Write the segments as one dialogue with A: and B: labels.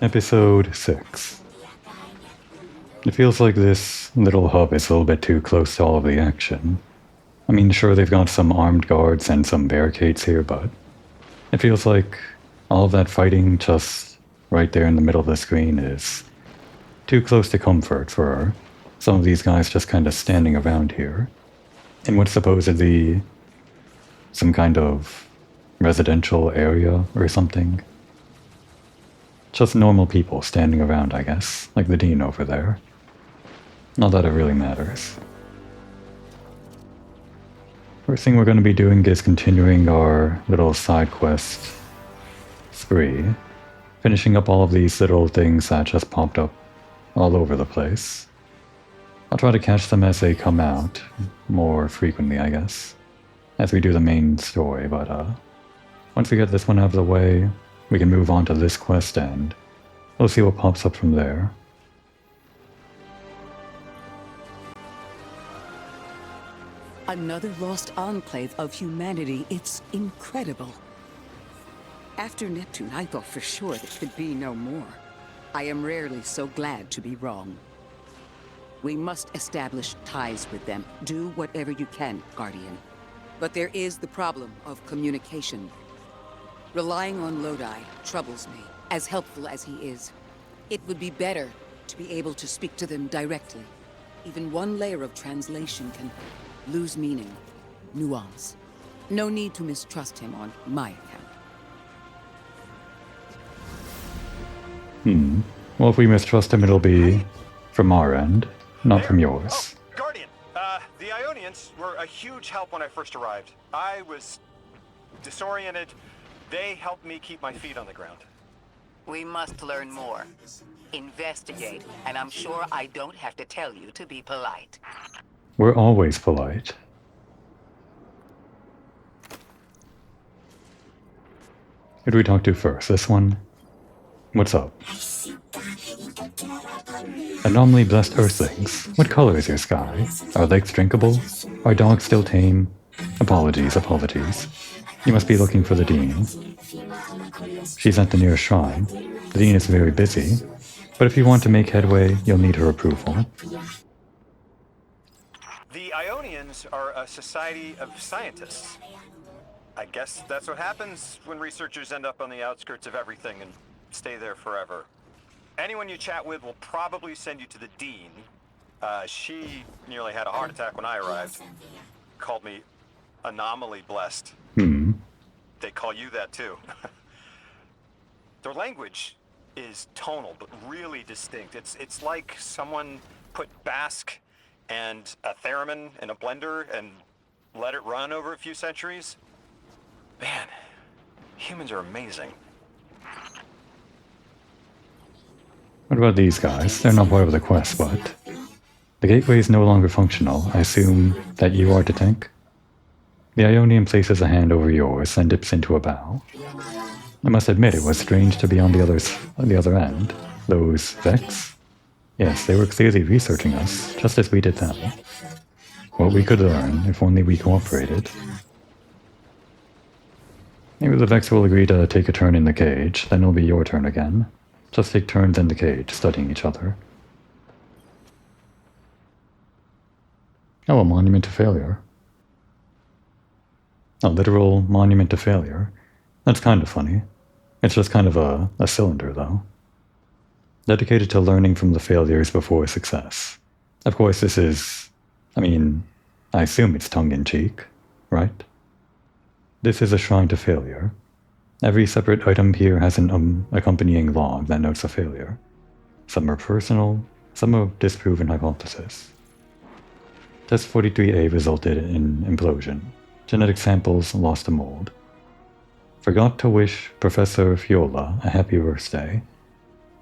A: Episode 6. It feels like this little hub is a little bit too close to all of the action. I mean, sure, they've got some armed guards and some barricades here, but it feels like all of that fighting just right there in the middle of the screen is too close to comfort for some of these guys just kind of standing around here in what's supposedly some kind of residential area or something. Just normal people standing around, I guess, like the dean over there. Not that it really matters. First thing we're going to be doing is continuing our little side quest spree, finishing up all of these little things that just popped up all over the place. I'll try to catch them as they come out more frequently, I guess, as we do the main story, but once we get this one out of the way, we can move on to this quest and we'll see what pops up from there.
B: Another lost enclave of humanity. It's incredible. After Neptune, I thought for sure there could be no more. I am rarely so glad to be wrong. We must establish ties with them. Do whatever you can, Guardian. But there is the problem of communication. Relying on Lodi troubles me, as helpful as he is. It would be better to be able to speak to them directly. Even one layer of translation can lose meaning, nuance. No need to mistrust him on my account.
A: Well, if we mistrust him, it'll be from our end, not from yours.
C: Oh, Guardian, the Ionians were a huge help when I first arrived. I was disoriented. They helped me keep my feet on the ground.
D: We must learn more. Investigate, and I'm sure I don't have to tell you to be polite.
A: We're always polite. Who do we talk to first? This one? What's up? Anomaly blessed Earthlings. What color is your sky? Are lakes drinkable? Are dogs still tame? Apologies. You must be looking for the Dean. She's at the nearest shrine. The Dean is very busy, but if you want to make headway, you'll need her approval.
C: The Ionians are a society of scientists. I guess that's what happens when researchers end up on the outskirts of everything and stay there forever. Anyone you chat with will probably send you to the Dean. She nearly had a heart attack when I arrived. Called me anomaly blessed. They call you that too. Their language is tonal, but really distinct. It's like someone put Basque and a theremin in a blender and let it run over a few centuries. Man, humans are amazing.
A: What about these guys? They're not part of the quest, but the gateway is no longer functional. I assume that you are the tank? The Ionian places a hand over yours and dips into a bow. I must admit it was strange to be on the other end. Those Vex? Yes, they were clearly researching us, just as we did them. What we could learn, if only we cooperated. Maybe the Vex will agree to take a turn in the cage, then it'll be your turn again. Just take turns in the cage, studying each other. Oh, a monument to failure. A literal monument to failure. That's kind of funny. It's just kind of a cylinder, though. Dedicated to learning from the failures before success. Of course, this is... I assume it's tongue-in-cheek, right? This is a shrine to failure. Every separate item here has an accompanying log that notes a failure. Some are personal, some are disproven hypothesis. Test 43A resulted in implosion. Genetic samples lost to mold. Forgot to wish Professor Fiola a happy birthday.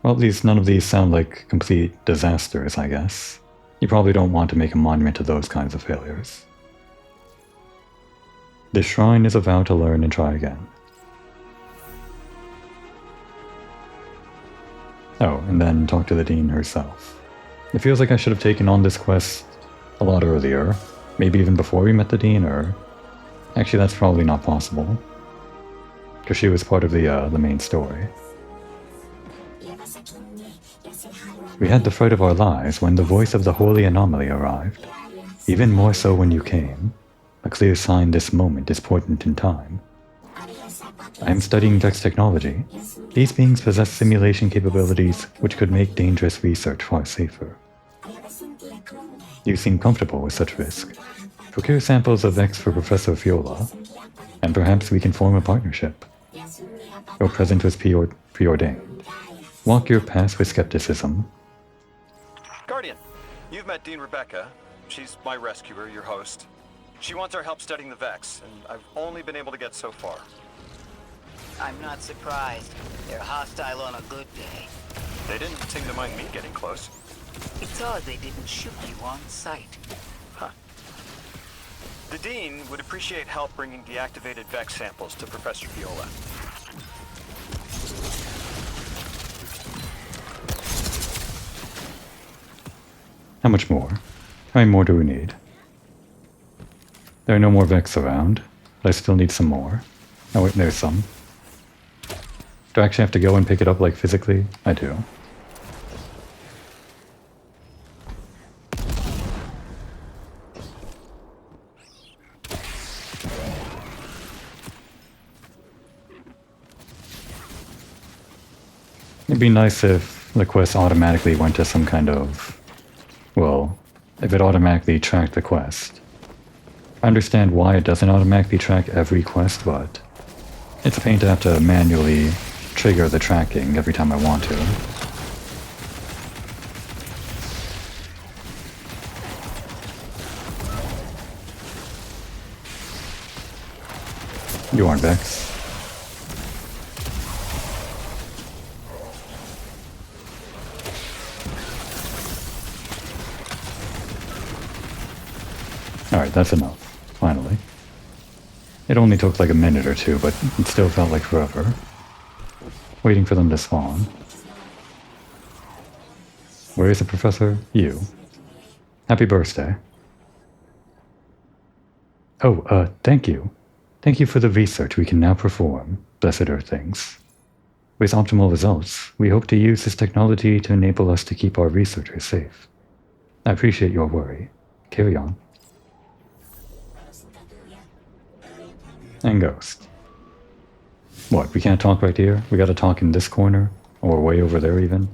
A: Well, at least none of these sound like complete disasters, I guess. You probably don't want to make a monument to those kinds of failures. This shrine is a vow to learn and try again. Oh, and then talk to the Dean herself. It feels like I should have taken on this quest a lot earlier. Maybe even before we met the Dean, or... Actually, that's probably not possible. Because she was part of the main story. We had the fright of our lives when the voice of the holy anomaly arrived. Even more so when you came. A clear sign this moment is poignant in time. I am studying Vex technology. These beings possess simulation capabilities which could make dangerous research far safer. You seem comfortable with such risk. Procure samples of Vex for Professor Fiola, and perhaps we can form a partnership. Your present was preordained. Walk your path with skepticism.
C: Guardian, you've met Dean Rebecca. She's my rescuer, your host. She wants our help studying the Vex, and I've only been able to get so far.
D: I'm not surprised. They're hostile on a good day.
C: They didn't seem to mind me getting close.
D: It's odd they didn't shoot you on sight.
C: Huh. The Dean would appreciate help bringing deactivated Vex samples to Professor Viola.
A: How much more? How many more do we need? There are no more Vex around, but I still need some more. Oh wait, there's some. Do I actually have to go and pick it up, like, physically? I do. It'd be nice if the quest automatically went to some kind of... well, if it automatically tracked the quest. I understand why it doesn't automatically track every quest, but it's a pain to have to manually trigger the tracking every time I want to. You aren't Vex. Alright, that's enough. Finally. It only took like a minute or two, but it still felt like forever. Waiting for them to spawn. Where is the professor? You. Happy birthday. Oh, thank you. Thank you for the research we can now perform, Blessed Earthlings. With optimal results, we hope to use this technology to enable us to keep our researchers safe. I appreciate your worry. Carry on. And Ghost. What, we can't talk right here? We gotta talk in this corner? Or way over there even?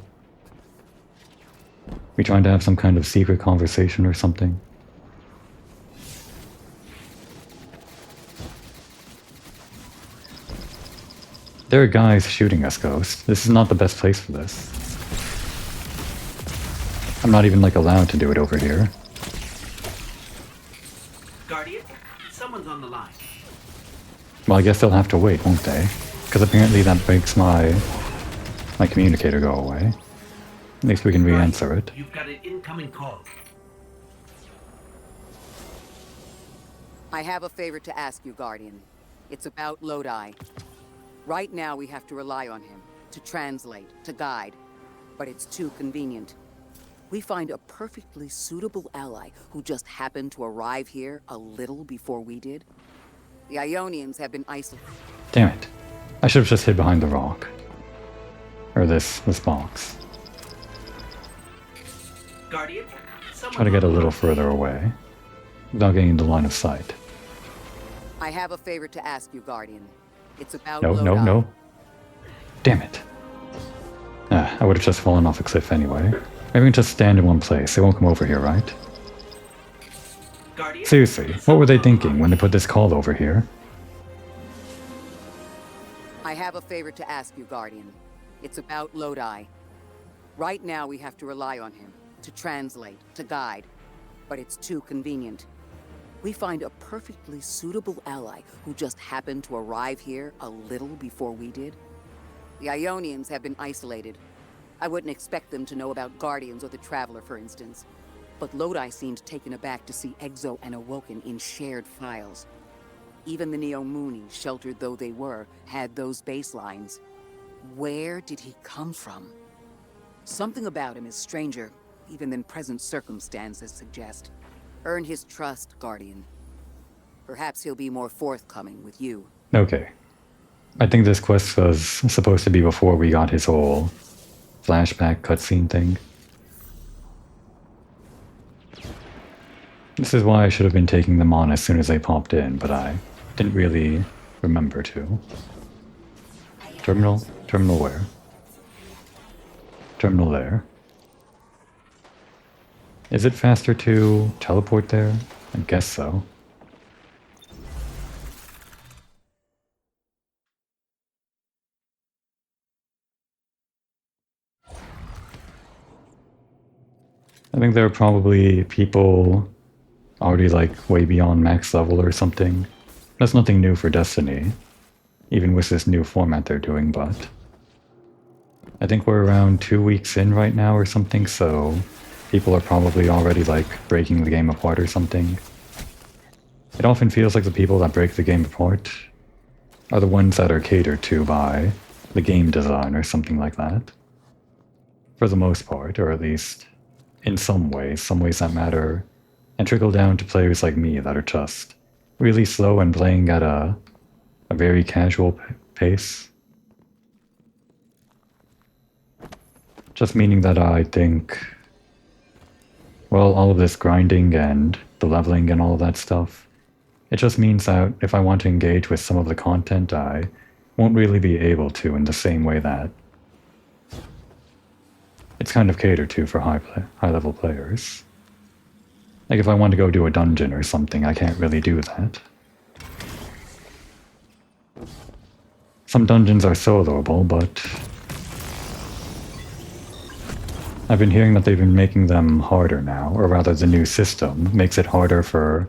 A: We trying to have some kind of secret conversation or something? There are guys shooting us, Ghost. This is not the best place for this. I'm not even, like, allowed to do it over here.
E: Guardian, someone's on the line.
A: Well, I guess they'll have to wait, won't they? Because apparently that makes my communicator go away. At least we can re-answer it.
E: You've got an incoming call.
B: I have a favor to ask you, Guardian. It's about Lodi. Right now we have to rely on him, to translate, to guide. But it's too convenient. We find a perfectly suitable ally who just happened to arrive here a little before we did. The Ionians have been isolated.
A: Damn it. I should have just hid behind the rock. Or this box.
E: Guardian,
A: Try to get a little further away, without getting into line of sight.
B: I have a favor to ask you, Guardian. It's about
A: No,
B: Lodi.
A: no, no. Damn it. I would have just fallen off a cliff anyway. Maybe we can just stand in one place. They won't come over here, right?
E: Guardian,
A: Seriously, what were they thinking when they put this call over here?
B: I have a favor to ask you, Guardian. It's about Lodi. Right now we have to rely on him, to translate, to guide. But it's too convenient. We find a perfectly suitable ally who just happened to arrive here a little before we did. The Ionians have been isolated. I wouldn't expect them to know about Guardians or the Traveler, for instance. But Lodi seemed taken aback to see Exo and Awoken in shared files. Even the Neo-Moonies, sheltered though they were, had those baselines. Where did he come from? Something about him is stranger, even than present circumstances suggest. Earn his trust, Guardian. Perhaps he'll be more forthcoming with you.
A: Okay. I think this quest was supposed to be before we got his whole flashback cutscene thing. This is why I should have been taking them on as soon as they popped in, but I didn't really remember to. Terminal? Terminal where? Terminal there. Is it faster to teleport there? I guess so. I think there are probably people already like way beyond max level or something. That's nothing new for Destiny, even with this new format they're doing, but I think we're around 2 weeks in right now or something, so people are probably already like breaking the game apart or something. It often feels like the people that break the game apart are the ones that are catered to by the game design or something like that. For the most part, or at least in some ways that matter, and trickle down to players like me that are just really slow and playing at a very casual pace. Just meaning that I think, well, all of this grinding and the leveling and all of that stuff, it just means that if I want to engage with some of the content, I won't really be able to in the same way that it's kind of catered to for high-level players. Like if I want to go do a dungeon or something, I can't really do that. Some dungeons are soloable, but I've been hearing that they've been making them harder now, or rather the new system makes it harder for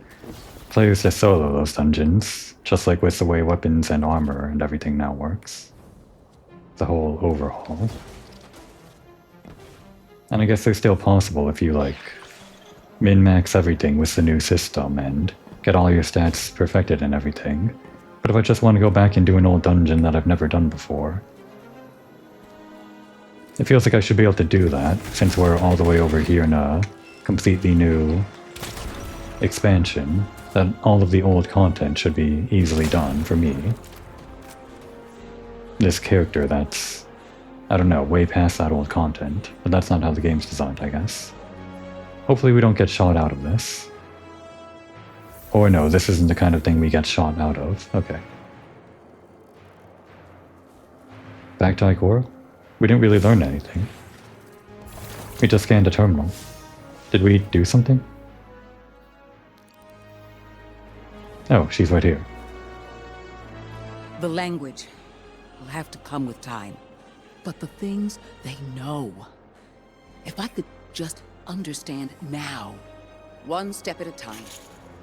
A: players to solo those dungeons, just like with the way weapons and armor and everything now works. The whole overhaul. And I guess they're still possible if you like min-max everything with the new system and get all your stats perfected and everything. But if I just want to go back and do an old dungeon that I've never done before, it feels like I should be able to do that, since we're all the way over here in a completely new expansion, that all of the old content should be easily done for me. This character that's, I don't know, way past that old content, but that's not how the game's designed, I guess. Hopefully we don't get shot out of this. Or no, this isn't the kind of thing we get shot out of. Okay. Back to Ikora? We didn't really learn anything. We just scanned a terminal. Did we do something? Oh, she's right here.
B: The language will have to come with time. But the things they know. If I could just understand now, one step at a time.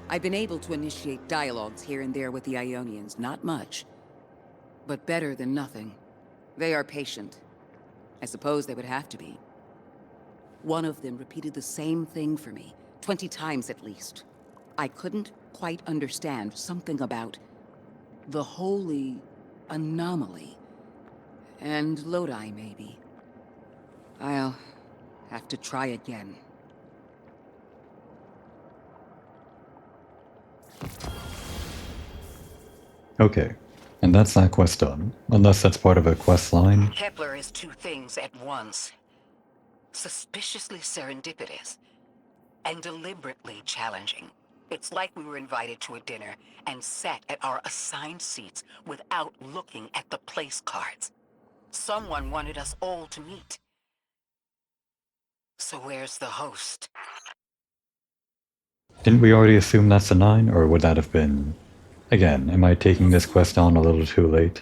B: I've been able to initiate dialogues here and there with the Ionians, not much. But better than nothing. They are patient. I suppose they would have to be. One of them repeated the same thing for me, 20 times at least. I couldn't quite understand something about the holy anomaly. And Lodi, maybe. I'll have to try again.
A: Okay, and that's that quest done. Unless that's part of a quest line.
D: Kepler is two things at once. Suspiciously serendipitous and deliberately challenging. It's like we were invited to a dinner and sat at our assigned seats without looking at the place cards. Someone wanted us all to meet. So where's the host?
A: Didn't we already assume that's a 9, or would that have been... Again, am I taking this quest on a little too late?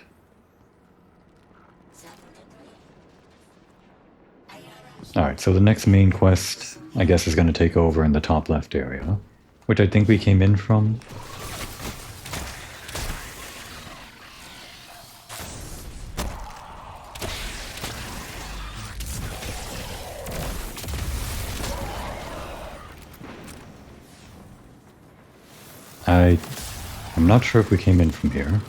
A: Alright, so the next main quest, I guess, is going to take over in the top left area, which I think we came in from. I'm not sure if we came in from here.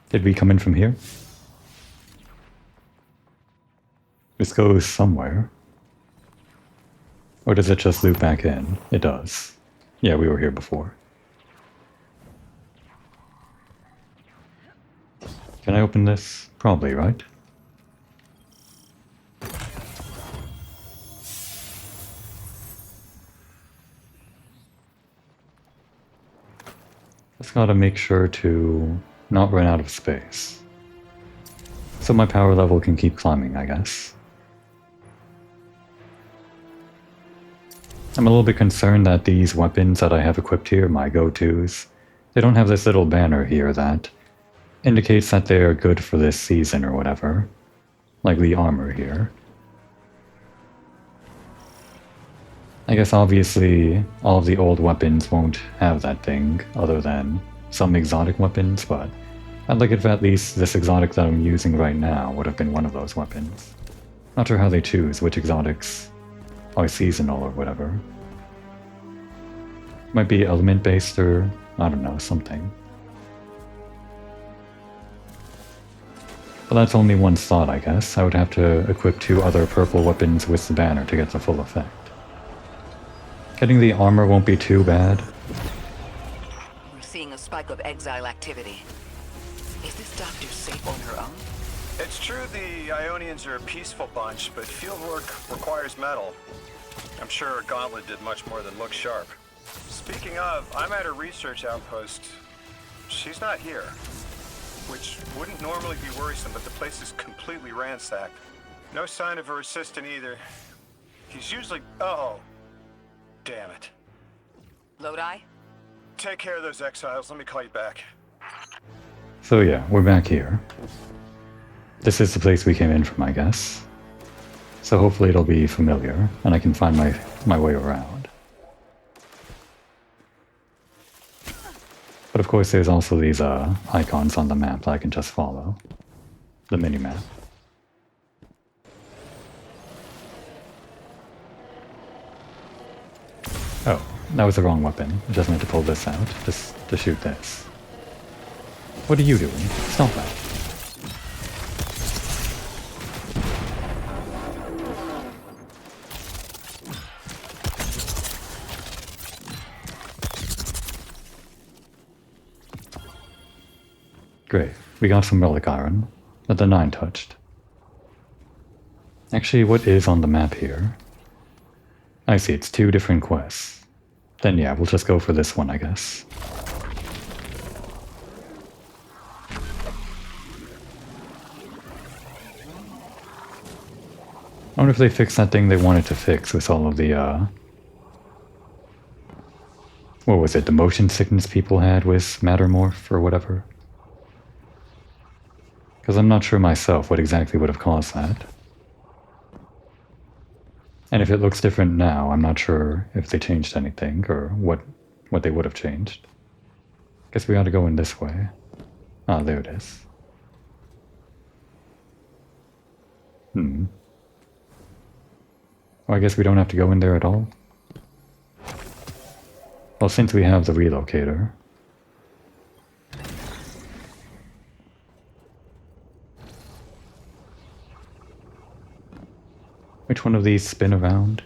A: Did we come in from here? This goes somewhere. Or does it just loop back in? It does. Yeah, we were here before. Can I open this? Probably, right? Just gotta make sure to not run out of space. So my power level can keep climbing, I guess. I'm a little bit concerned that these weapons that I have equipped here, my go-tos, they don't have this little banner here that indicates that they are good for this season or whatever. Like the armor here. I guess obviously all of the old weapons won't have that thing, other than some exotic weapons, but I'd like if at least this exotic that I'm using right now would have been one of those weapons. Not sure how they choose which exotics are seasonal or whatever. Might be element based or, I don't know, something. But that's only one thought, I guess. I would have to equip 2 other purple weapons with the banner to get the full effect. Getting the armor won't be too bad.
D: We're seeing a spike of exile activity. Is this doctor safe on her own?
C: It's true the Ionians are a peaceful bunch, but fieldwork requires metal. I'm sure her gauntlet did much more than look sharp. Speaking of, I'm at her research outpost. She's not here. Which wouldn't normally be worrisome, but the place is completely ransacked. No sign of her assistant either. He's usually... Oh. Damn it.
D: Lodi?
C: Take care of those exiles. Let me call you back.
A: So yeah, we're back here. This is the place we came in from, I guess. So hopefully it'll be familiar, and I can find my way around. But of course there's also these icons on the map that I can just follow. The mini-map. Oh, that was the wrong weapon. I just meant to pull this out, just to shoot this. What are you doing? Stop that. Great, we got some relic iron that the 9 touched. Actually, what is on the map here? I see, it's 2 different quests. Then yeah, we'll just go for this one, I guess. I wonder if they fixed that thing they wanted to fix with all of the, what was it, the motion sickness people had with Mattermorph or whatever? Because I'm not sure myself what exactly would have caused that. And if it looks different now, I'm not sure if they changed anything or what they would have changed. Guess we ought to go in this way. Ah, there it is. Well, I guess we don't have to go in there at all. Well, since we have the relocator. Which one of these spin around?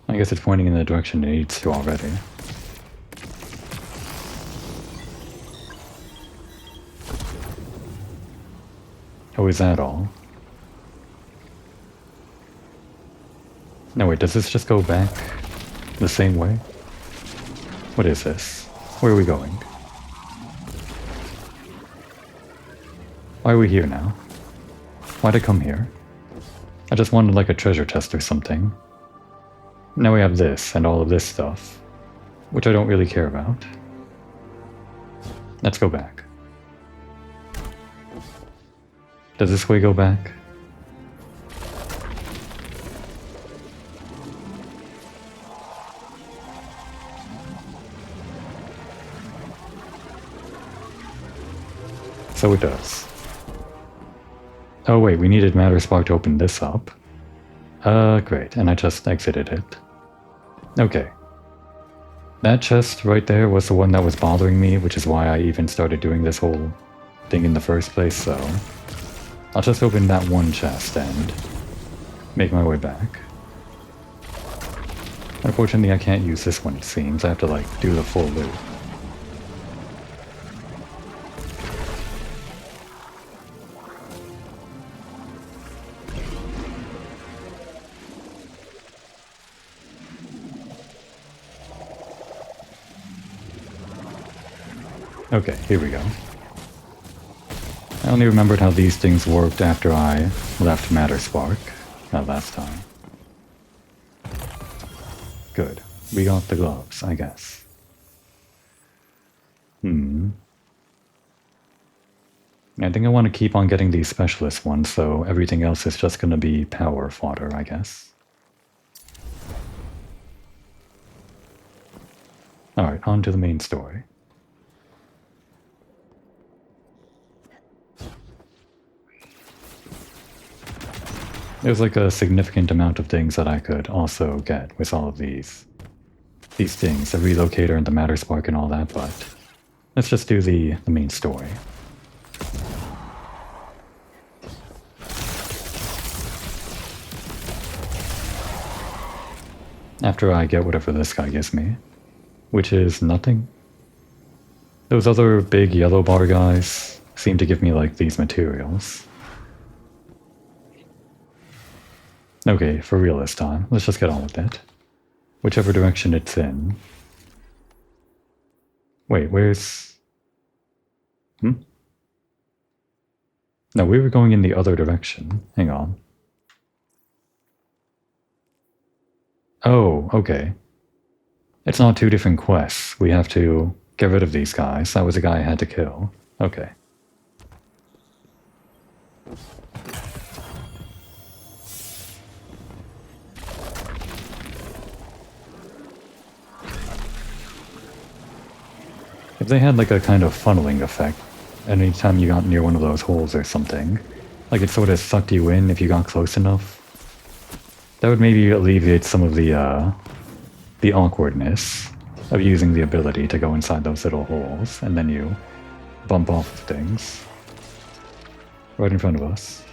A: I guess it's pointing in the direction it needs to already. Oh, is that all? No, wait, does this just go back the same way? What is this? Where are we going? Why are we here now? Why'd I come here? I just wanted like a treasure chest or something. Now we have this and all of this stuff, which I don't really care about. Let's go back. Does this way go back? So it does. Oh wait, we needed Matterspark to open this up. Great, and I just exited it. Okay. That chest right there was the one that was bothering me, which is why I even started doing this whole thing in the first place, so... I'll just open that one chest and make my way back. Unfortunately, I can't use this one, it seems. I have to, like, do the full loop. Okay, here we go. I only remembered how these things worked after I left Matterspark that last time. Good. We got the gloves, I guess. I think I want to keep on getting these specialist ones, so everything else is just going to be power fodder, I guess. Alright, on to the main story. There's like a significant amount of things that I could also get with all of these things, the relocator and the Matterspark and all that, but let's just do the main story. After I get whatever this guy gives me, which is nothing. Those other big yellow bar guys seem to give me like these materials. Okay, for real this time. Let's just get on with it. Whichever direction it's in. Wait, where's... No, we were going in the other direction. Hang on. Oh, okay. It's not two different quests. We have to get rid of these guys. That was a guy I had to kill. Okay. If they had like a kind of funneling effect, anytime you got near one of those holes or something, like it sort of sucked you in if you got close enough, that would maybe alleviate some of the awkwardness of using the ability to go inside those little holes, and then you bump off of things. Right in front of us.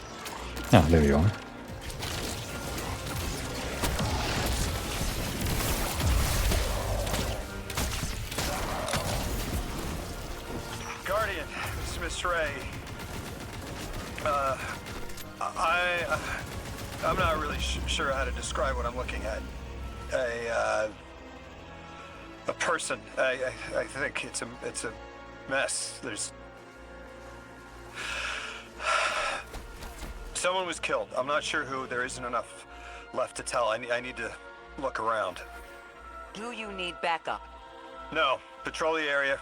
A: Ah, there you are.
C: Guardian, this is Miss Ray. I'm not really sure how to describe what I'm looking at. A person. I think it's a mess. There's someone was killed. I'm not sure who. There isn't enough left to tell. I need to look around.
D: Do you need backup?
C: No. Patrol the area.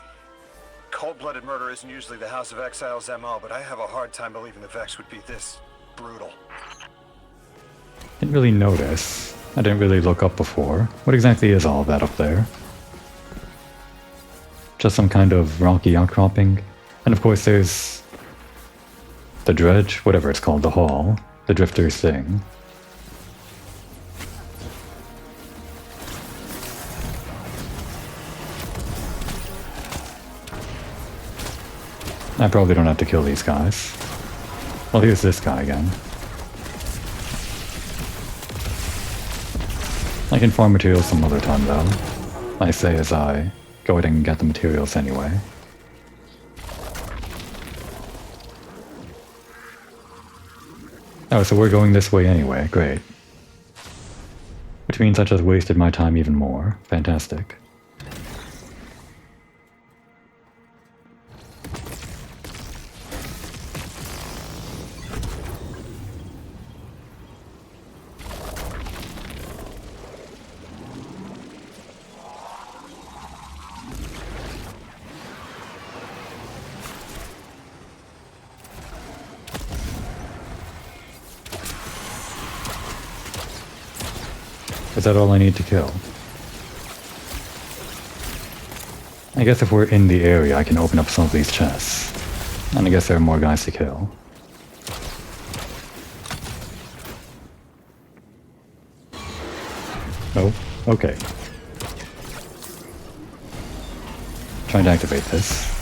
C: Cold-blooded murder isn't usually the House of Exile's MO, but I have a hard time believing the Vex would be this brutal.
A: Didn't really notice. I didn't really look up before. What exactly is all of that up there? Just some kind of rocky outcropping. And of course there's the dredge, whatever it's called, the hall, the drifter's thing. I probably don't have to kill these guys. Well, here's this guy again. I can farm materials some other time though. I say as I go ahead and get the materials anyway. Oh, so we're going this way anyway, great. Which means I just wasted my time even more. Fantastic. Is that all I need to kill? I guess if we're in the area, I can open up some of these chests. And I guess there are more guys to kill. Oh, okay. Trying to activate this.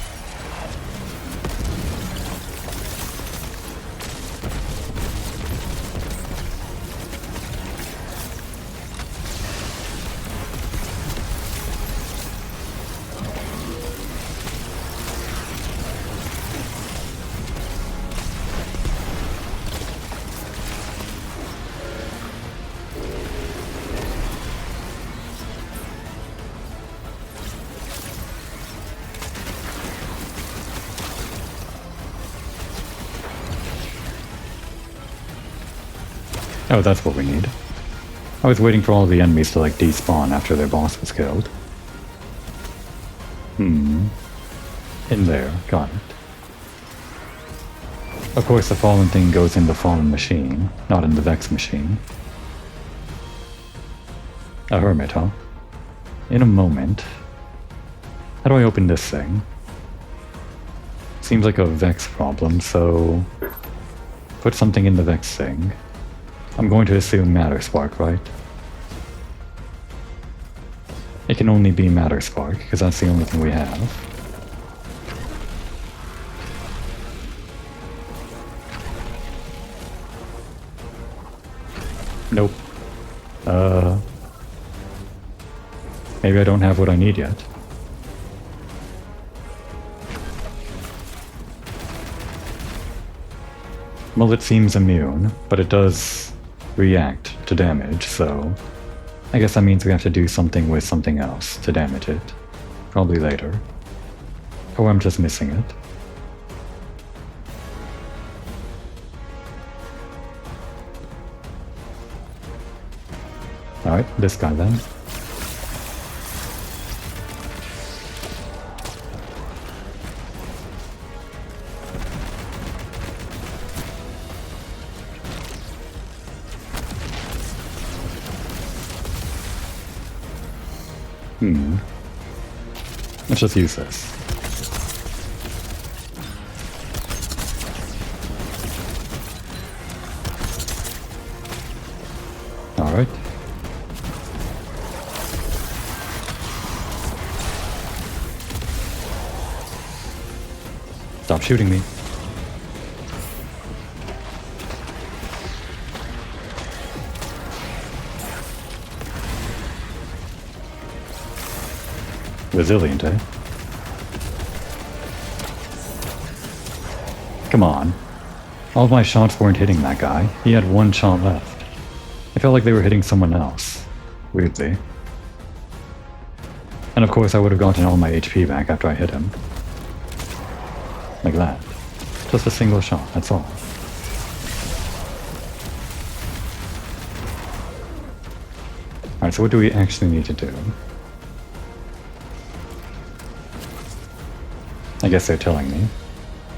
A: Oh, that's what we need. I was waiting for all the enemies to like despawn after their boss was killed. In there, got it. Of course the fallen thing goes in the fallen machine, not in the Vex machine. A hermit, huh? In a moment. How do I open this thing? Seems like a Vex problem, so... put something in the Vex thing. I'm going to assume Matter Spark, right? It can only be Matter Spark, because that's the only thing we have. Nope. Maybe I don't have what I need yet. Well, it seems immune, but it does react to damage, so... I guess that means we have to do something with something else to damage it. Probably later. Or I'm just missing it. Alright, this guy then. Let's just use this. Alright. Stop shooting me. Resilient, eh? Come on. All of my shots weren't hitting that guy. He had one shot left. I felt like they were hitting someone else. Weirdly. And of course I would have gotten all my HP back after I hit him. Like that. Just a single shot, that's all. Alright, so what do we actually need to do? I guess they're telling me.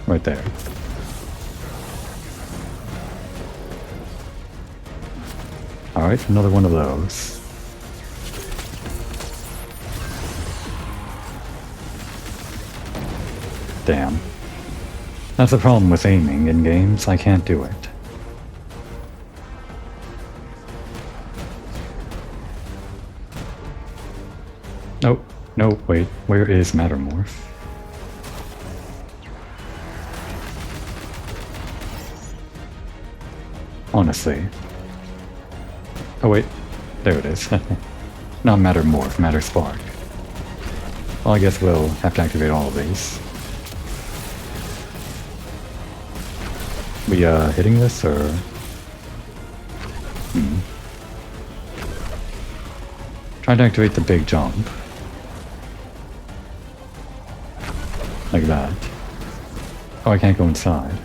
A: Right there. Alright, another one of those. Damn. That's the problem with aiming in games, I can't do it. Oh, no, wait, where is Mattermorph? Honestly. Oh wait, there it is. Not Mattermorph, Matter Spark. Well, I guess we'll have to activate all of these. We hitting this or? Trying to activate the big jump. Like that. Oh, I can't go inside.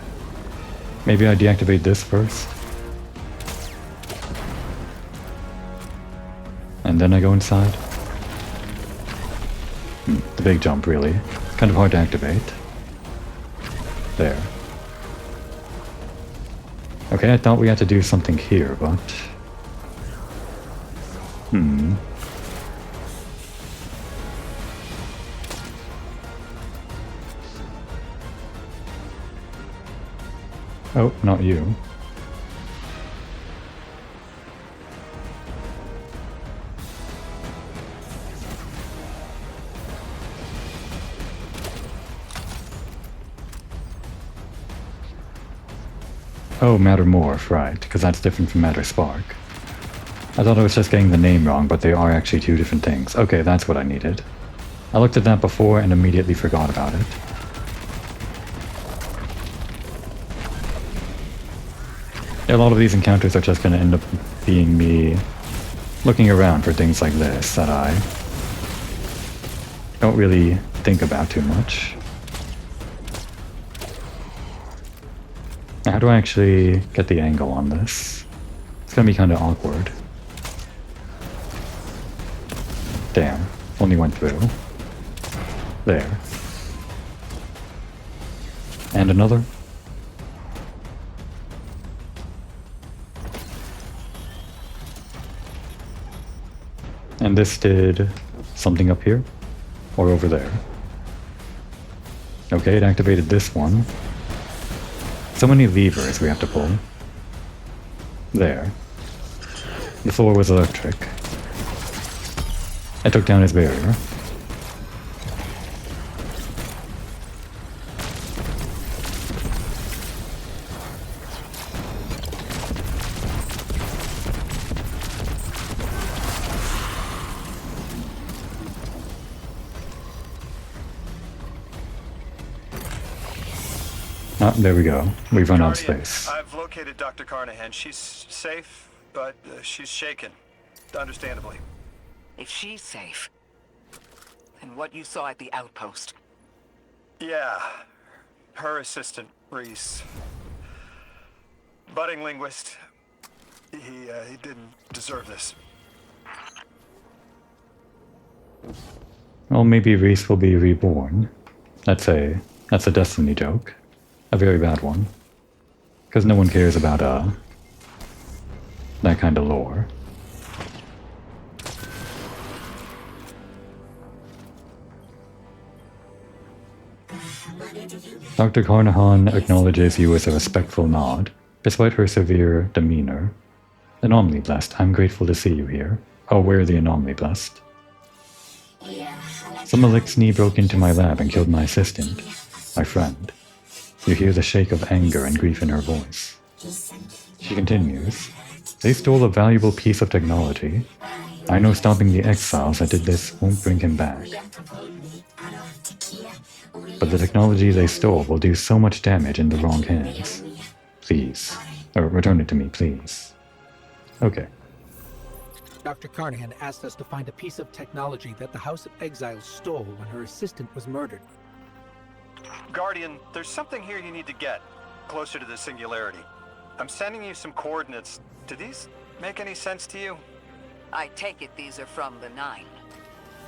A: Maybe I deactivate this first. And then I go inside. The big jump, really. Kind of hard to activate. There. Okay, I thought we had to do something here, but... Oh, not you. Oh, Mattermorph, right, because that's different from Matter Spark. I thought I was just getting the name wrong, but they are actually two different things. Okay, that's what I needed. I looked at that before and immediately forgot about it. Yeah, a lot of these encounters are just going to end up being me looking around for things like this that I don't really think about too much. How do I actually get the angle on this? It's gonna be kinda awkward. Damn, only went through. There. And another. And this did something up here? Or over there? Okay, it activated this one. So many levers we have to pull. There. The floor was electric. I took down his barrier. Ah, there we go. We've run out of
C: Guardian,
A: space.
C: I've located Dr. Carnahan. She's safe, but she's shaken. Understandably.
D: If she's safe, then what you saw at the outpost.
C: Yeah. Her assistant, Reese. Budding linguist. He didn't deserve this.
A: Well, maybe Reese will be reborn. That's a Destiny joke. A very bad one. Because no one cares about, that kind of lore. Dr. Carnahan acknowledges you with a respectful nod, despite her severe demeanor. Anomaly Blessed, I'm grateful to see you here. Oh, we're the Anomaly Blessed. Some Elixni broke into my lab and killed my assistant, my friend. You hear the shake of anger and grief in her voice. She continues, they stole a valuable piece of technology. I know stopping the exiles that did this won't bring him back. But the technology they stole will do so much damage in the wrong hands. Please. Or return it to me, please. Okay.
F: Dr. Carnahan asked us to find a piece of technology that the House of Exiles stole when her assistant was murdered.
C: Guardian, there's something here you need to get closer to the singularity. I'm sending you some coordinates. Do these make any sense to you?
D: I take it these are from the Nine.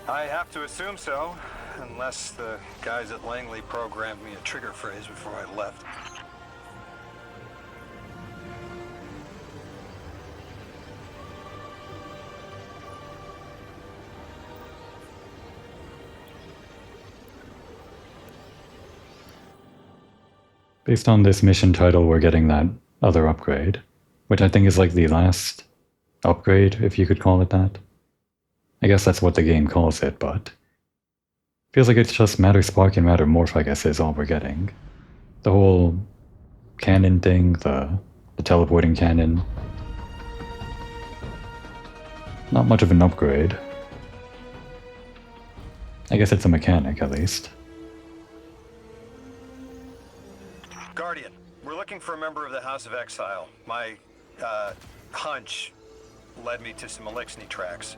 C: I have to assume so, unless the guys at Langley programmed me a trigger phrase before I left.
A: Based on this mission title, we're getting that other upgrade, which I think is like the last upgrade, if you could call it that. I guess that's what the game calls it, but feels like it's just Matter Spark and Mattermorph, I guess, is all we're getting. The whole cannon thing, the teleporting cannon. Not much of an upgrade. I guess it's a mechanic, at least.
C: Guardian, we're looking for a member of the House of Exile. My, hunch led me to some Elixni tracks.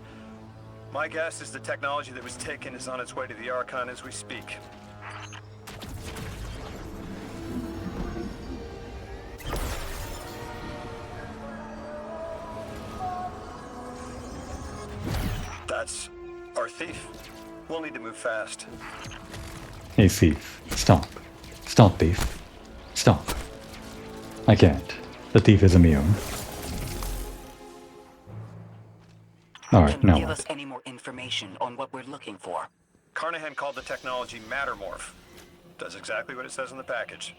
C: My guess is the technology that was taken is on its way to the Archon as we speak. That's our thief. We'll need to move fast.
A: Hey, thief. Stop. Stop, thief. Stop. I can't. The thief is immune. Alright,
D: Can
A: now
D: you give
A: what?
D: us any more information on what we're looking for?
C: Carnahan called the technology Mattermorph. Does exactly what it says in the package.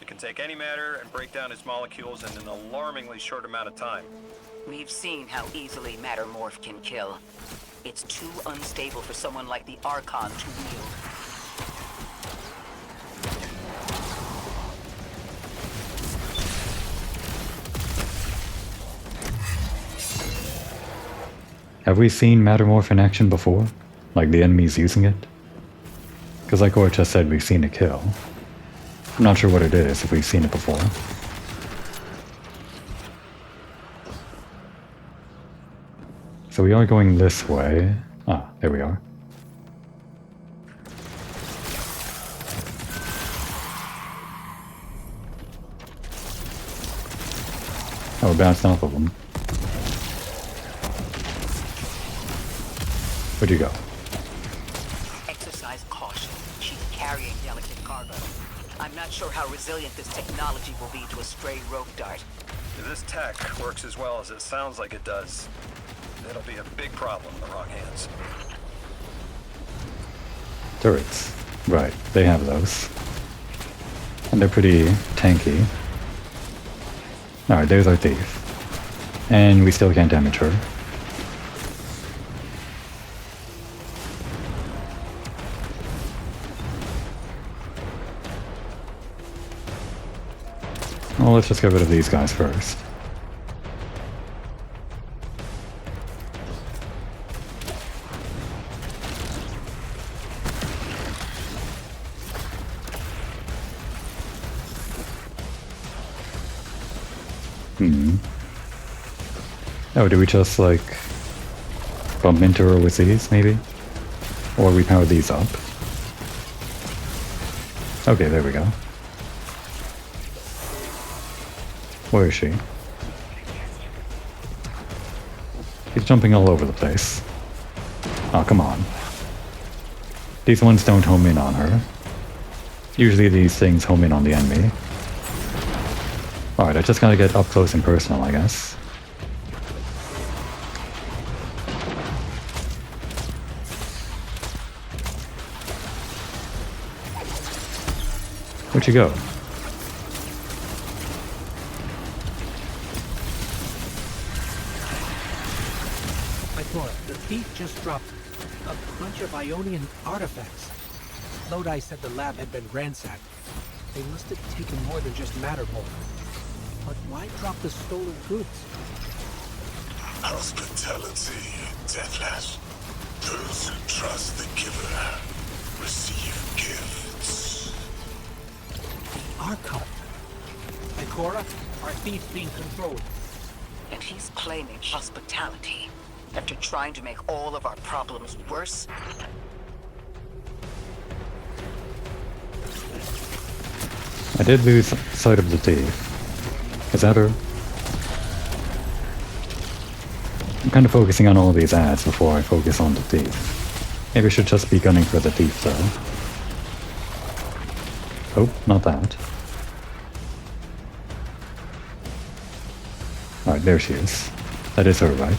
C: It can take any matter and break down its molecules in an alarmingly short amount of time.
D: We've seen how easily Mattermorph can kill. It's too unstable for someone like the Archon to wield.
A: Have we seen Mattermorph in action before? Like the enemies using it? Because like Or just said, we've seen it kill. I'm not sure what it is, if we've seen it before. So we are going this way. Ah, there we are. Oh, bounced off of them. Where'd you go?
D: Exercise caution. She's carrying delicate cargo. I'm not sure how resilient this technology will be to a stray rogue dart.
C: If this tech works as well as it sounds like it does, it'll be a big problem in the wrong hands.
A: Turrets. Right, they have those. And they're pretty tanky. Alright, there's our thief. And we still can't damage her. Well, let's just get rid of these guys first. Oh, do we just, like, bump into her with these, maybe? Or we power these up? Okay, there we go. Where is she? She's jumping all over the place. Oh, come on. These ones don't home in on her. Usually these things home in on the enemy. Alright, I just gotta get up close and personal, I guess. Where'd you go?
F: I thought the thief just dropped a bunch of Ionian artifacts. Lodi said the lab had been ransacked. They must have taken more than just Mattermorph. But why drop the stolen goods?
G: Hospitality, Deathless. Those who trust the giver receive gifts.
F: The Archon. Ikora, our thief being controlled.
D: And he's claiming hospitality after trying to make all of our problems worse.
A: I did lose sight of the thief. Is that her? I'm kind of focusing on all these ads before I focus on the thief. Maybe I should just be gunning for the thief, though. Oh, not that. Alright, there she is. That is her, right?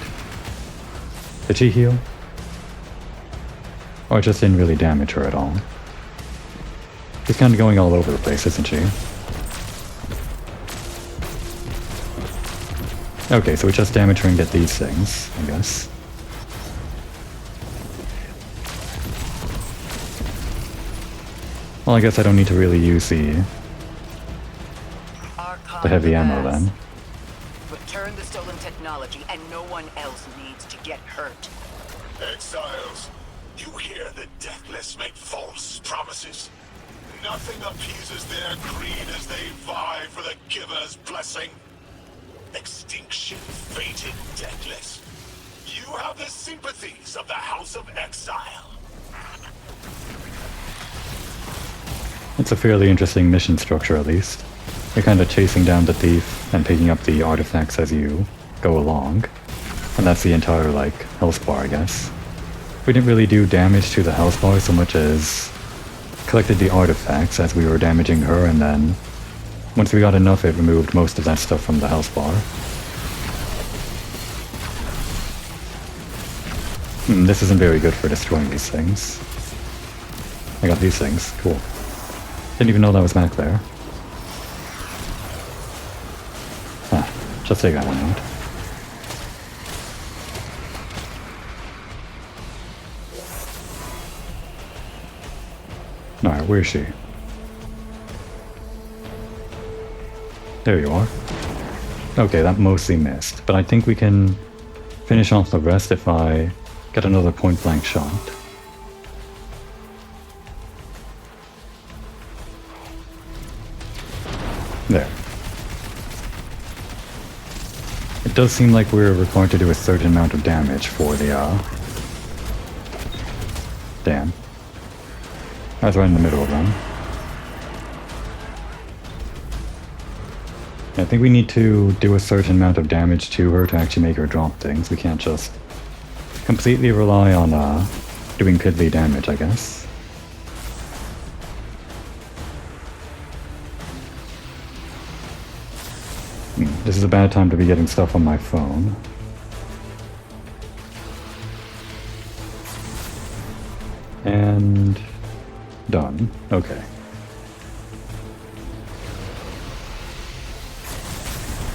A: Did she heal? Or I just didn't really damage her at all? She's kind of going all over the place, isn't she? Okay, so we just damage her and get these things, I guess. Well, I guess I don't need to really use the heavy ammo then.
D: Return the stolen technology and no one else needs to get hurt.
G: Exiles, you hear the Deathless make false promises. Nothing appeases their greed as they vie for the giver's blessing. Extinction fated, Deathless. You have the sympathies of the House of Exile.
A: It's a fairly interesting mission structure, at least. You're kind of chasing down the thief and picking up the artifacts as you go along. And that's the entire, like, health bar, I guess. We didn't really do damage to the health bar so much as collected the artifacts as we were damaging her, and then once we got enough, it removed most of that stuff from the health bar. This isn't very good for destroying these things. I got these things. Cool. Didn't even know that was back there. Just take that one out. Alright, where is she? There you are. Okay, that mostly missed, but I think we can finish off the rest if I get another point-blank shot. There. It does seem like we're required to do a certain amount of damage for the, Damn. I was right in the middle of them. I think we need to do a certain amount of damage to her to actually make her drop things. We can't just completely rely on doing piddly damage, I guess. This is a bad time to be getting stuff on my phone. And done. Okay.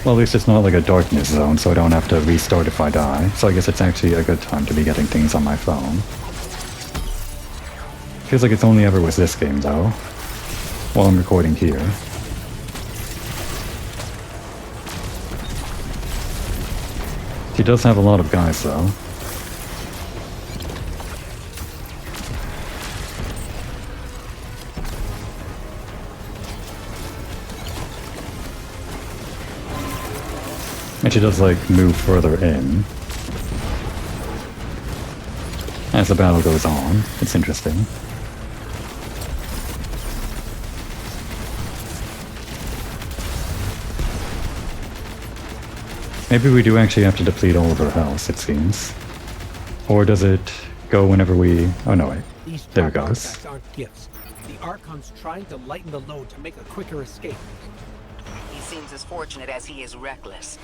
A: Well, at least it's not like a darkness zone, so I don't have to restart if I die. So I guess it's actually a good time to be getting things on my phone. Feels like it's only ever with this game, though. While I'm recording here. She does have a lot of guys, though. And she does, like, move further in. As the battle goes on. It's interesting. Maybe we do actually have to deplete all of her health, it seems. Or does it go whenever we... Oh no, wait.
F: These
A: There it
F: drop
A: goes.
F: artifacts aren't gifts. The Archon's trying to lighten the load to make a quicker escape.
D: He seems as fortunate as he is reckless.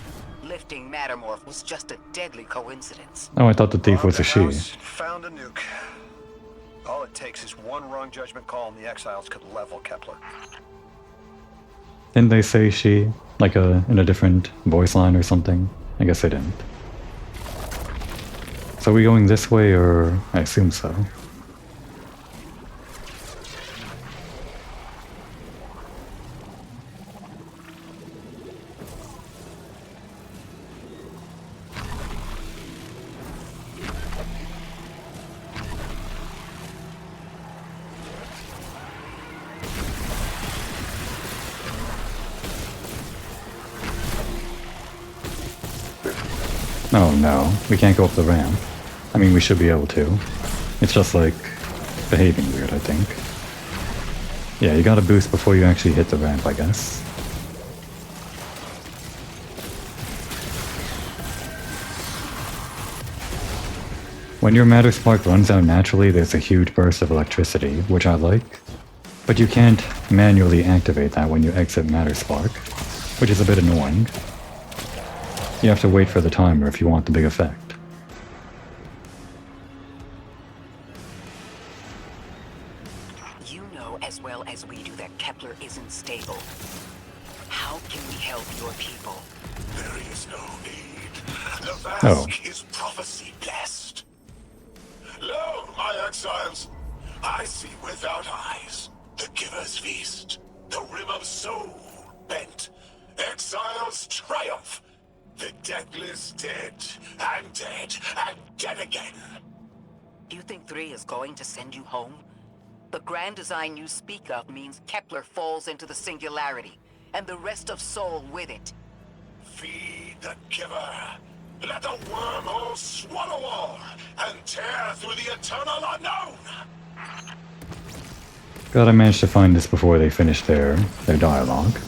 D: Lifting Mattermorph was just a deadly coincidence.
A: Oh, I thought the thief was a
C: Robbed
A: she.
C: house, found a nuke. All it takes is one wrong judgment call and the exiles could level Kepler.
A: Didn't they say she? Like in a different voice line or something? I guess they didn't. So are we going this way, or... I assume so. Oh no, we can't go up the ramp. I mean, we should be able to. It's just like behaving weird, I think. Yeah, you gotta boost before you actually hit the ramp, I guess. When your matter spark runs out naturally, there's a huge burst of electricity, which I like. But you can't manually activate that when you exit matter spark, which is a bit annoying. You have to wait for the timer if you want the big effect.
D: You know as well as we do that Kepler isn't stable. How can we help your people?
G: There is no need. The Vask
A: Oh.
G: is prophecy blessed. Lo, my exiles, I see without eyes. The Giver's feast, the rim of soul bent. Exiles triumph. The deathless dead, and dead again.
D: Do you think 3 is going to send you home? The grand design you speak of means Kepler falls into the singularity, and the rest of Soul with it.
G: Feed the Giver. Let the wormhole swallow all, and tear through the eternal unknown.
A: Glad I managed to find this before they finished their dialogue.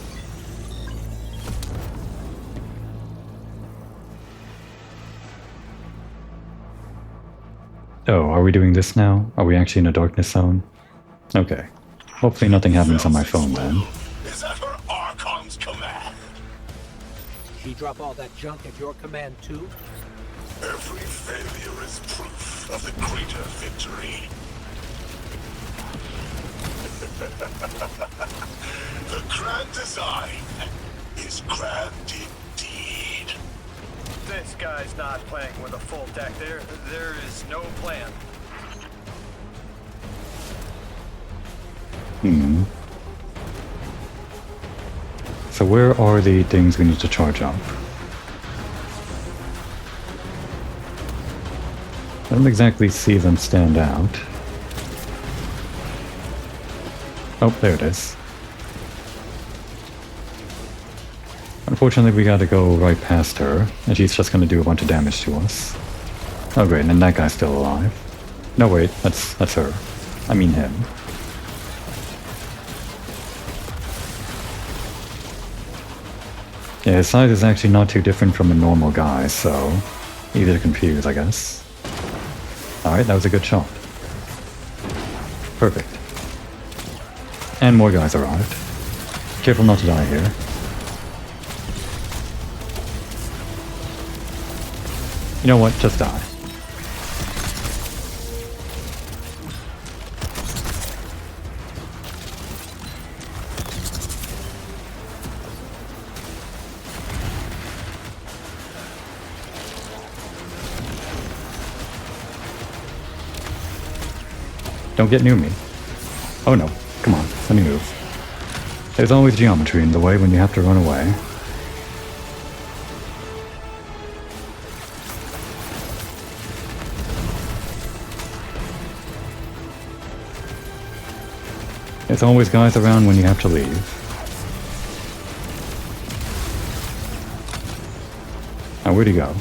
A: Oh, are we doing this now? Are we actually in a darkness zone? Okay. Hopefully nothing happens on my phone then.
G: Is that her Archon's command?
F: She drop all that junk at your command too?
G: Every failure is proof of the greater victory. The grand design is grand indeed.
C: This guy's not playing with a full deck. There is no plan.
A: So where are the things we need to charge up? I don't exactly see them stand out. Oh, there it is. Unfortunately, we gotta go right past her, and she's just gonna do a bunch of damage to us. Oh great, and that guy's still alive. No wait, that's her. I mean him. Yeah, his size is actually not too different from a normal guy, so easy to confuse, I guess. Alright, that was a good shot. Perfect. And more guys arrived. Careful not to die here. You know what? Just die. Don't get near me. Oh no. Come on, let me move. There's always geometry in the way when you have to run away. There's always guys around when you have to leave. Now where'd he go?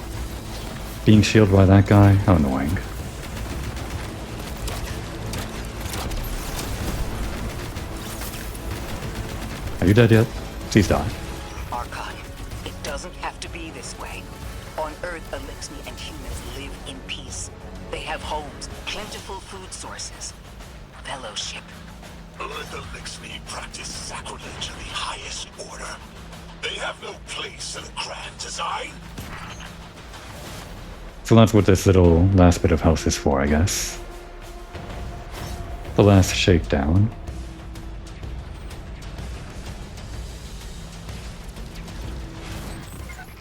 A: Being shielded by that guy? How annoying. Are you dead yet? Please die.
D: Archon, it doesn't have to be this way. On Earth, Elixni and humans live in peace. They have homes, plentiful food sources, fellowship.
G: Earth Elixni practice sacrilege of the highest order. They have no place in a grand design.
A: So that's what this little last bit of house is for, I guess. The last shakedown.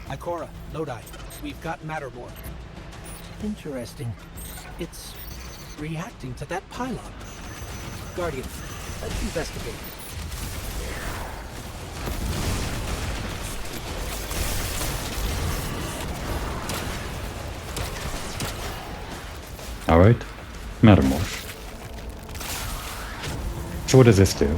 F: Ikora, Lodi, we've got Mattermorph. Interesting. It's reacting to that pylon. Guardian, let's investigate.
A: Alright. Mattermorph. So what does this do?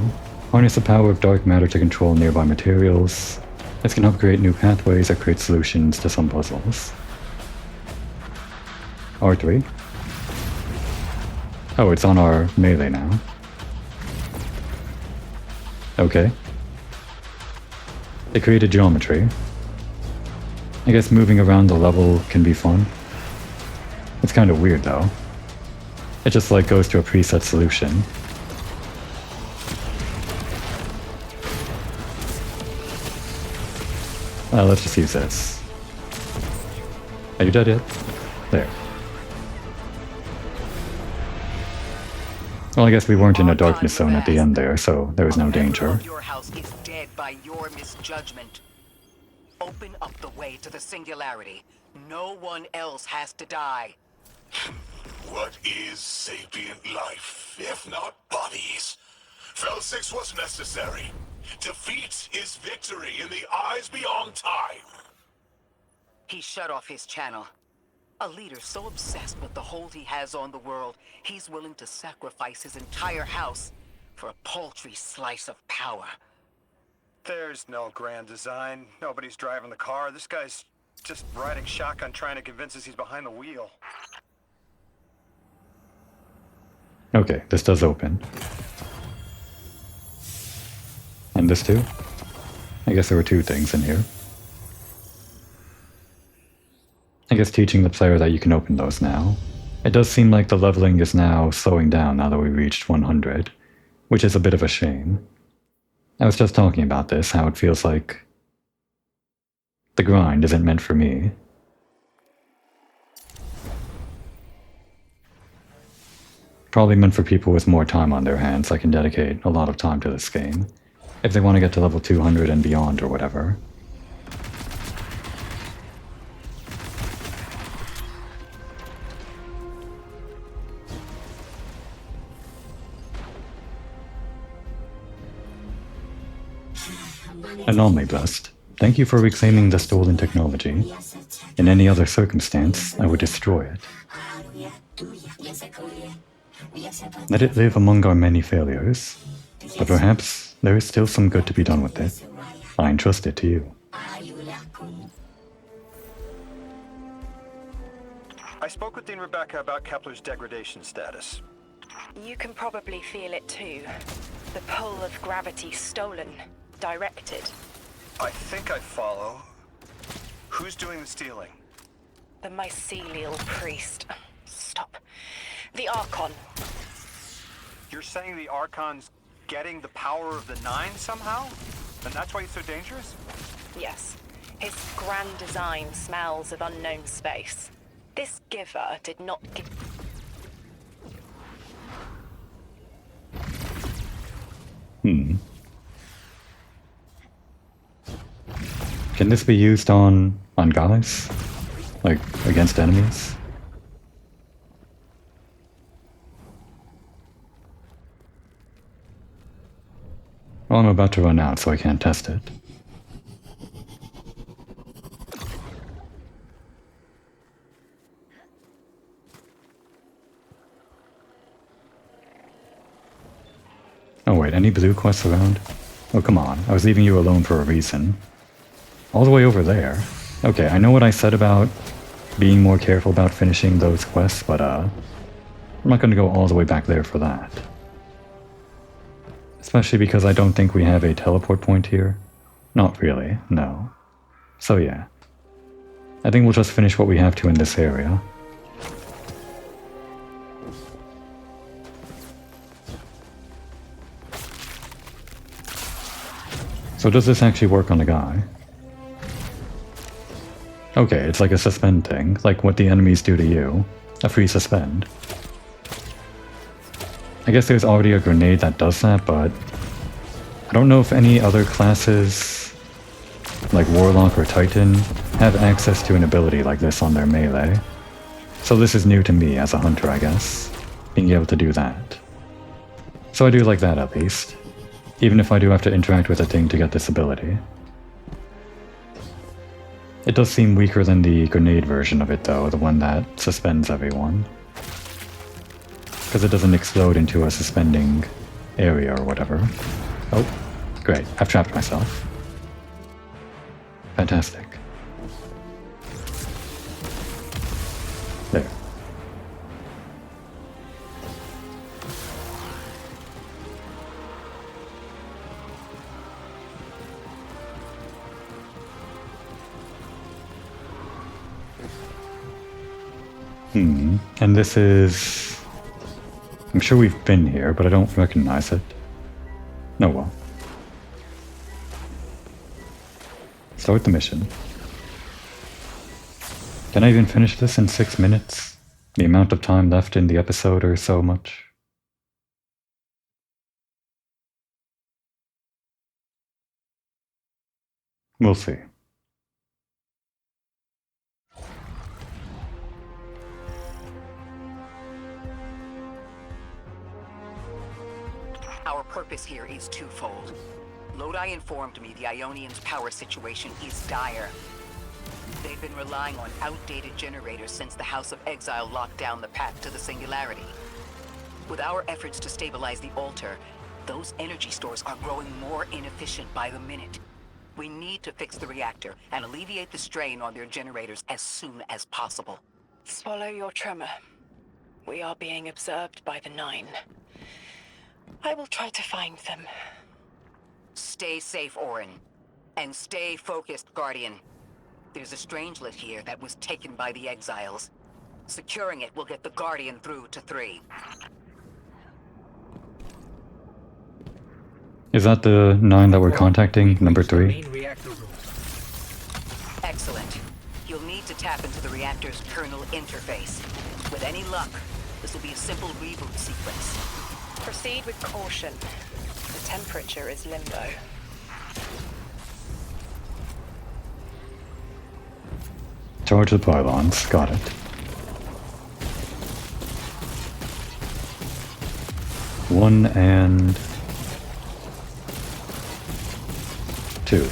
A: Harness the power of dark matter to control nearby materials. This can help create new pathways or create solutions to some puzzles. R3. Oh, it's on our melee now. Okay. They created geometry. I guess moving around the level can be fun. It's kind of weird though. It just like goes to a preset solution. Let's just use this. Are you dead yet? There. Well, I guess we weren't in a darkness zone at the end there, so there was no danger.
D: Your house is dead by your misjudgment. Open up the way to the singularity. No one else has to die.
G: What is sapient life, if not bodies? Fel 6 was necessary. Defeat is victory in the eyes beyond time.
D: He shut off his channel. A leader so obsessed with the hold he has on the world, he's willing to sacrifice his entire house for a paltry slice of power.
C: There's no grand design. Nobody's driving the car. This guy's just riding shotgun trying to convince us he's behind the wheel.
A: Okay, this does open. And this too? I guess there were two things in here. I guess teaching the player that you can open those now. It does seem like the leveling is now slowing down now that we reached 100, which is a bit of a shame. I was just talking about this, how it feels like the grind isn't meant for me. Probably meant for people with more time on their hands that can dedicate a lot of time to this game, if they want to get to level 200 and beyond or whatever. Anomaly Blessed. Thank you for reclaiming the stolen technology. In any other circumstance, I would destroy it. Let it live among our many failures, but perhaps there is still some good to be done with it. I entrust it to you.
C: I spoke with Dean Rebecca about Kepler's degradation status.
H: You can probably feel it too. The pull of gravity stolen, directed.
C: I think I follow. Who's doing the stealing?
H: The mycelial priest. Stop. The Archon.
C: You're saying the Archon's getting the power of the Nine somehow? And that's why he's so dangerous?
H: Yes. His grand design smells of unknown space. This giver did not give...
A: Can this be used on guys? Like, against enemies? Well, I'm about to run out, so I can't test it. Oh wait, any blue quests around? Oh come on, I was leaving you alone for a reason. All the way over there. Okay, I know what I said about being more careful about finishing those quests, but I'm not gonna go all the way back there for that. Especially because I don't think we have a teleport point here. Not really, no. So yeah. I think we'll just finish what we have to in this area. So does this actually work on a guy? Okay, it's like a suspend thing, like what the enemies do to you. A free suspend. I guess there's already a grenade that does that, but I don't know if any other classes, like Warlock or Titan, have access to an ability like this on their melee. So this is new to me as a hunter, I guess, being able to do that. So I do like that at least. Even if I do have to interact with a thing to get this ability. It does seem weaker than the grenade version of it though, the one that suspends everyone. Because it doesn't explode into a suspending area or whatever. Oh, great, I've trapped myself. Fantastic. There. And this is... I'm sure we've been here, but I don't recognize it. No, well. Start the mission. Can I even finish this in 6 minutes? The amount of time left in the episode or so much? We'll see.
D: Our purpose here is twofold. Lodi informed me the Ionians' power situation is dire. They've been relying on outdated generators since the House of Exile locked down the path to the Singularity. With our efforts to stabilize the altar, those energy stores are growing more inefficient by the minute. We need to fix the reactor and alleviate the strain on their generators as soon as possible.
H: Swallow your tremor. We are being observed by the Nine. I will try to find them.
D: Stay safe, Orin. And stay focused, Guardian. There's a strangelet here that was taken by the Exiles. Securing it will get the Guardian through to 3.
A: Is that the 9 that we're contacting, number 3?
F: Main reactor room.
D: Excellent. You'll need to tap into the reactor's kernel interface. With any luck, this will be a simple reboot sequence.
H: Proceed with caution. The temperature is limbo.
A: Charge the pylons, got it. 1 and 2.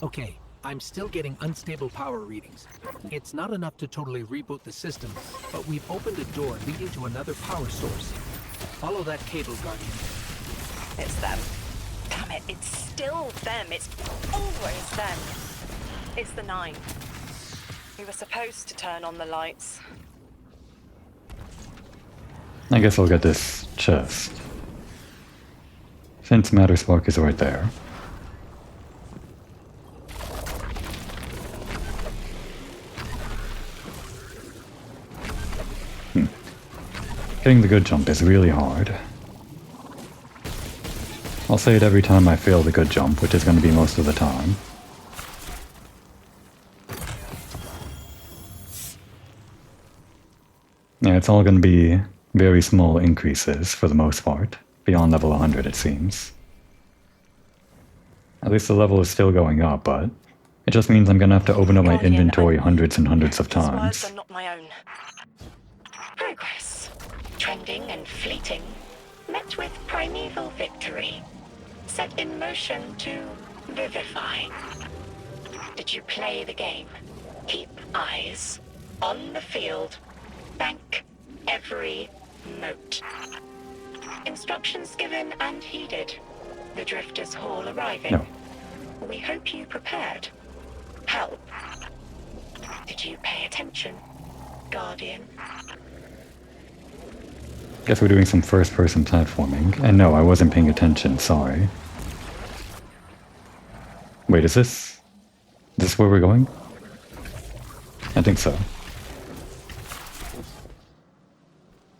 F: Okay, I'm still getting unstable power readings. It's not enough to totally reboot the system, but we've opened a door leading to another power source. Follow that cable, Guardian.
H: It's them. Damn it, it's still them. It's always them. It's the Nine. We were supposed to turn on the lights.
A: I guess I'll get this chest. Since Matterspark is right there. Getting the good jump is really hard. I'll say it every time I fail the good jump, which is going to be most of the time. Yeah, it's all going to be very small increases for the most part. Beyond level 100, it seems. At least the level is still going up, but it just means I'm going to have to open up my inventory hundreds and hundreds of
H: These words
A: times.
H: are not my own. Progress. Trending and fleeting. Met with primeval victory. Set in motion to vivify. Did you play the game? Keep eyes on the field. Bank every note. Instructions given and heeded. The Drifters' Hall arriving.
A: No.
H: We hope you prepared. Help. Did you pay attention, Guardian?
A: Guess we're doing some first-person platforming. And no, I wasn't paying attention, sorry. Wait, is this where we're going? I think so.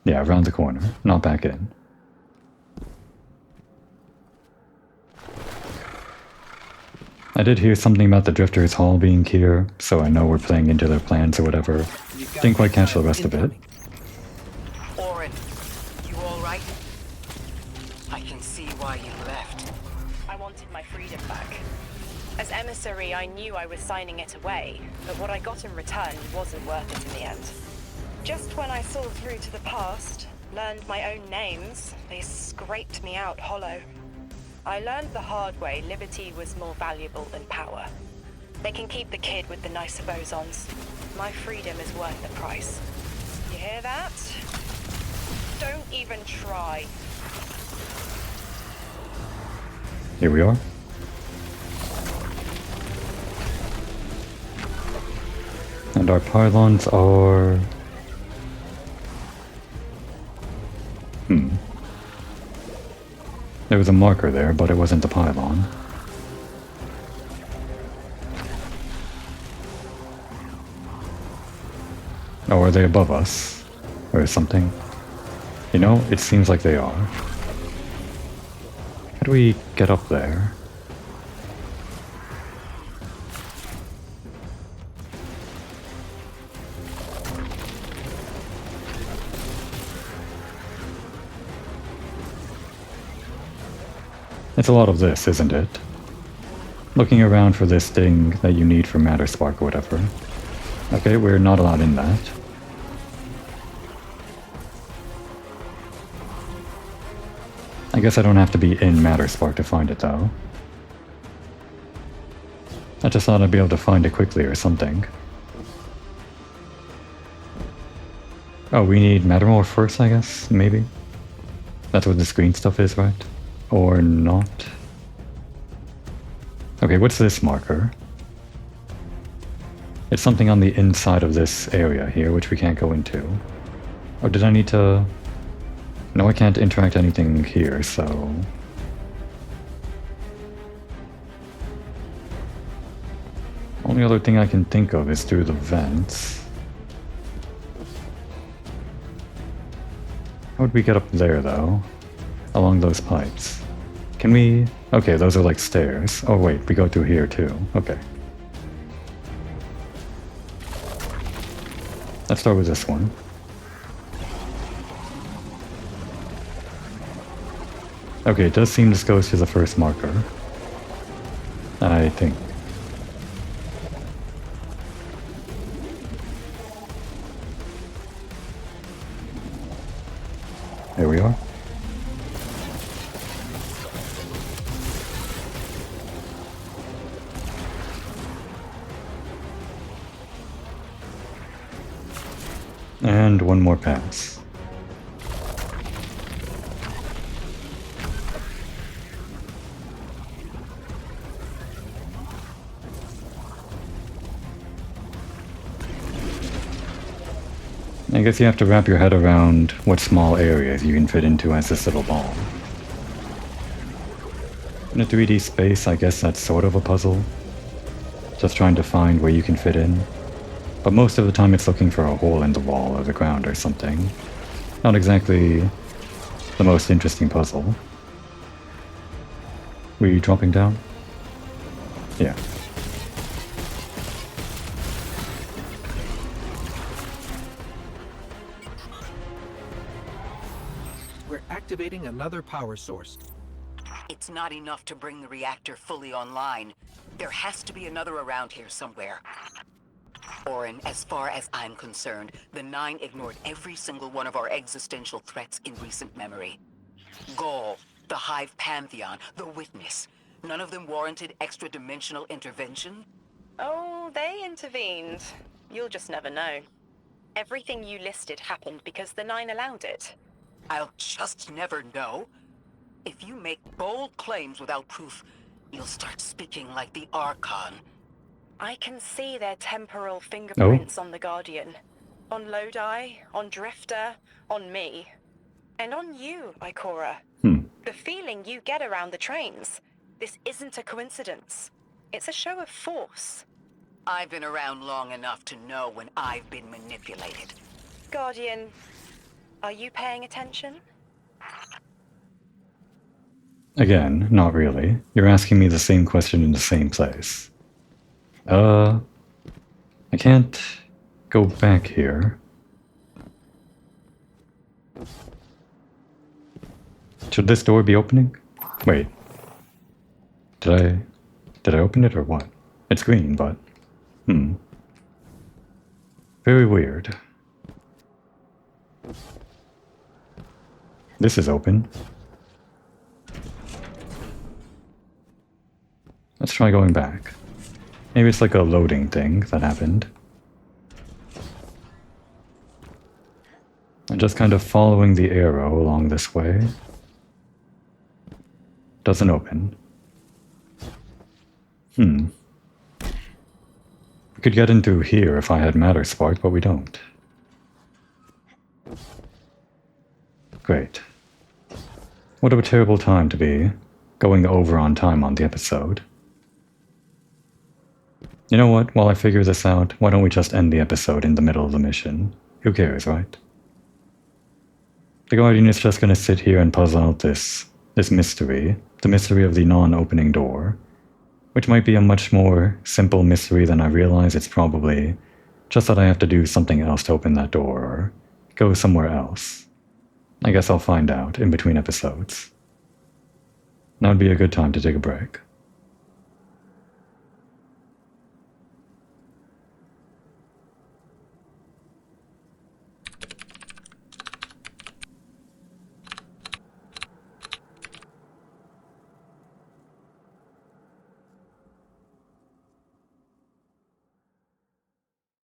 A: Yeah, around the corner, not back in. I did hear something about the Drifters' Hall being here, so I know we're playing into their plans or whatever. Didn't quite catch the rest of it.
D: Orin, you alright? I can see why you left.
H: I wanted my freedom back. As emissary, I knew I was signing it away, but what I got in return wasn't worth it in the end. Just when I saw through to the past, learned my own names, they scraped me out hollow. I learned the hard way liberty was more valuable than power. They can keep the kid with the nicer bosons. My freedom is worth the price. You hear that? Don't even try.
A: Here we are. And our pylons are... There was a marker there, but it wasn't a pylon. Oh, are they above us? Or something? You know, it seems like they are. How do we get up there? It's a lot of this, isn't it? Looking around for this thing that you need for Matter Spark or whatever. Okay, we're not allowed in that. I guess I don't have to be in Matter Spark to find it though. I just thought I'd be able to find it quickly or something. Oh, we need Mattermorph first, I guess? Maybe? That's what this green stuff is, right? Or not? Okay, what's this marker? It's something on the inside of this area here, which we can't go into. Or did I need to... No, I can't interact anything here, so... Only other thing I can think of is through the vents. How would we get up there, though? Along those pipes. Can we... Okay, those are like stairs. Oh wait, we go through here too. Okay. Let's start with this one. Okay, it does seem this goes to the first marker. I think. There we are. And one more pass. I guess you have to wrap your head around what small areas you can fit into as this little ball. In a 3D space, I guess that's sort of a puzzle. Just trying to find where you can fit in. But most of the time it's looking for a hole in the wall or the ground or something. Not exactly the most interesting puzzle. We dropping down? Yeah.
F: We're activating another power source.
D: It's not enough to bring the reactor fully online. There has to be another around here somewhere. Orin, as far as I'm concerned, the Nine ignored every single one of our existential threats in recent memory. Gaul, the Hive Pantheon, the Witness. None of them warranted extra-dimensional intervention?
H: Oh, they intervened. You'll just never know. Everything you listed happened because the Nine allowed it.
D: I'll just never know. If you make bold claims without proof, you'll start speaking like the Archon.
H: I can see their temporal fingerprints on the Guardian. On Lodi, on Drifter, on me. And on you, Ikora. The feeling you get around the trains. This isn't a coincidence. It's a show of force.
D: I've been around long enough to know when I've been manipulated.
H: Guardian, are you paying attention?
A: Again, not really. You're asking me the same question in the same place. I can't go back here. Should this door be opening? Wait. Did I open it or what? It's green, but... Very weird. This is open. Let's try going back. Maybe it's like a loading thing that happened. I'm just kind of following the arrow along this way. Doesn't open. We could get into here if I had Matter Spark, but we don't. Great. What a terrible time to be going over on time on the episode. You know what? While I figure this out, why don't we just end the episode in the middle of the mission? Who cares, right? The Guardian is just gonna sit here and puzzle out this mystery. The mystery of the non-opening door. Which might be a much more simple mystery than I realize. It's probably just that I have to do something else to open that door, or go somewhere else. I guess I'll find out in between episodes. Now would be a good time to take a break.